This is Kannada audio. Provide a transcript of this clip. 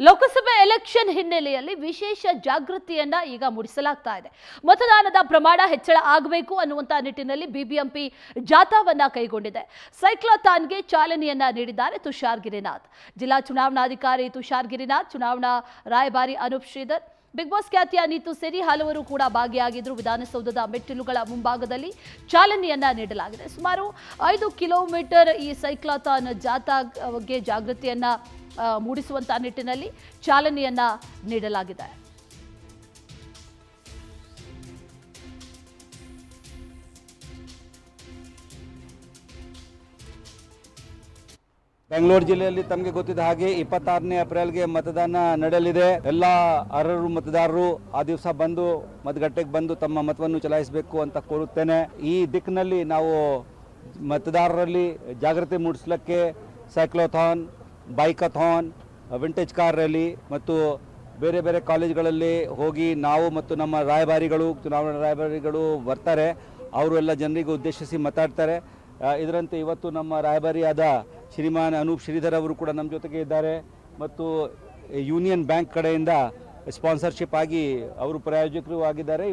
ಲೋಕಸಭೆ ಎಲೆಕ್ಷನ್ ಹಿನ್ನೆಲೆಯಲ್ಲಿ ವಿಶೇಷ ಜಾಗೃತಿಯನ್ನ ಈಗ ಮೂಡಿಸಲಾಗ್ತಾ ಇದೆ. ಮತದಾನದ ಪ್ರಮಾಣ ಹೆಚ್ಚಳ ಆಗಬೇಕು ಅನ್ನುವಂತ ನಿಟ್ಟಿನಲ್ಲಿ ಬಿಬಿಎಂಪಿ ಜಾಥಾವನ್ನ ಕೈಗೊಂಡಿದೆ. ಸೈಕ್ಲೋಥಾನ್ಗೆ ಚಾಲನೆಯನ್ನ ನೀಡಿದ್ದಾರೆ ತುಷಾರ್ ಗಿರಿನಾಥ್. ಜಿಲ್ಲಾ ಚುನಾವಣಾಧಿಕಾರಿ ತುಷಾರ್ ಗಿರಿನಾಥ್, ಚುನಾವಣಾ ರಾಯಭಾರಿ ಅನೂಪ್ ಶ್ರೀಧರ್, ಬಿಗ್ ಬಾಸ್ ಖ್ಯಾತಿಯ ನೀತು ಸೇರಿ ಹಲವರು ಕೂಡ ಭಾಗಿಯಾಗಿದ್ರು. ವಿಧಾನಸೌಧದ ಮೆಟ್ಟಿಲುಗಳ ಮುಂಭಾಗದಲ್ಲಿ ಚಾಲನೆಯನ್ನ ನೀಡಲಾಗಿದೆ. ಸುಮಾರು 5 ಕಿಲೋಮೀಟರ್ ಈ ಸೈಕ್ಲಾಥಾನ್ ಜಾಥಾಗೆ ಜಾಗೃತಿಯನ್ನ ಮೂಡಿಸುವಂತ ನಿಟ್ಟಿನಲ್ಲಿ ಚಾಲನೆಯನ್ನ ನೀಡಲಾಗಿದೆ. ಬೆಂಗಳೂರು ಜಿಲ್ಲೆಯಲ್ಲಿ ತಮಗೆ ಗೊತ್ತಿದ್ದ ಹಾಗೆ 26ನೇ ಏಪ್ರಿಲ್ಗೆ ಮತದಾನ ನಡೆಯಲಿದೆ. ಎಲ್ಲ ಅರ್ಹರು ಮತದಾರರು ಆ ದಿವಸ ಬಂದು ಮತಗಟ್ಟೆಗೆ ಬಂದು ತಮ್ಮ ಮತವನ್ನು ಚಲಾಯಿಸಬೇಕು ಅಂತ ಕೋರುತ್ತೇನೆ. ಈ ದಿಕ್ಕಿನಲ್ಲಿ ನಾವು ಮತದಾರರಲ್ಲಿ ಜಾಗೃತಿ ಮೂಡಿಸಲಿಕ್ಕೆ ಸೈಕ್ಲೋಥಾನ್, ಬೈಕಥಾನ್, ವಿಂಟೇಜ್ ಕಾರ್ ರ್ಯಾಲಿ ಮತ್ತು ಬೇರೆ ಬೇರೆ ಕಾಲೇಜ್ಗಳಲ್ಲಿ ಹೋಗಿ ನಾವು ಮತ್ತು ನಮ್ಮ ರಾಯಭಾರಿಗಳು, ಚುನಾವಣಾ ರಾಯಭಾರಿಗಳು ಬರ್ತಾರೆ. ಅವರು ಎಲ್ಲ ಜನರಿಗೆ ಉದ್ದೇಶಿಸಿ ಮಾತಾಡ್ತಾರೆ. ಇದರಂತೆ ಇವತ್ತು ನಮ್ಮ ರಾಯಭಾರಿಯಾದ ಶ್ರೀಮಾನ್ ಅನೂಪ್ ಶ್ರೀಧರ್ ಅವರು ಕೂಡ ನಮ್ಮ ಜೊತೆಗೆ ಇದ್ದಾರೆ ಮತ್ತು ಯೂನಿಯನ್ ಬ್ಯಾಂಕ್ ಕಡೆಯಿಂದ ಸ್ಪಾನ್ಸರ್ಶಿಪ್ ಆಗಿ ಅವರು ಪ್ರಾಯೋಜಕರು ಆಗಿದ್ದಾರೆ.